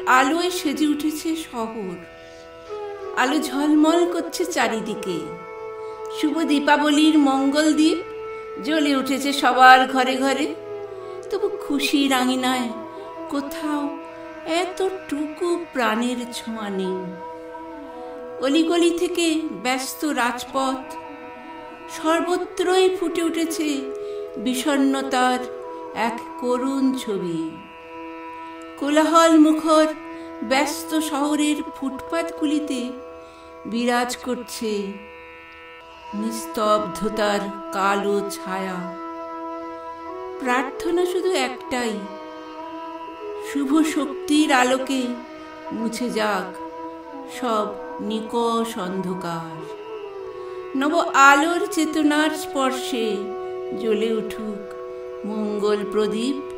আলোয় সেজে উঠেছে শহর। আলো ঝলমল করছে চারিদিকে। শুভ দীপাবলির মঙ্গল দ্বীপ জ্বলে উঠেছে সবার ঘরে ঘরে। তবু খুশির আঙিনায় কোথাও এতটুকু প্রাণের ছোঁয়া নেই। অলিগলি থেকে ব্যস্ত রাজপথ, সর্বত্রই ফুটে উঠেছে বিষণ্ণতার এক করুণ ছবি। কোলাহল মুখর ব্যস্ত শহরের ফুটপাতগুলিতে বিরাজ করছে নিস্তব্ধতার কালো ছায়া। প্রার্থনা শুধু একটাই, শুভ শক্তির আলোকে মুছে যাক সব নিকষ অন্ধকার। নব আলোর চেতনার স্পর্শে জ্বলে উঠুক মঙ্গল প্রদীপ।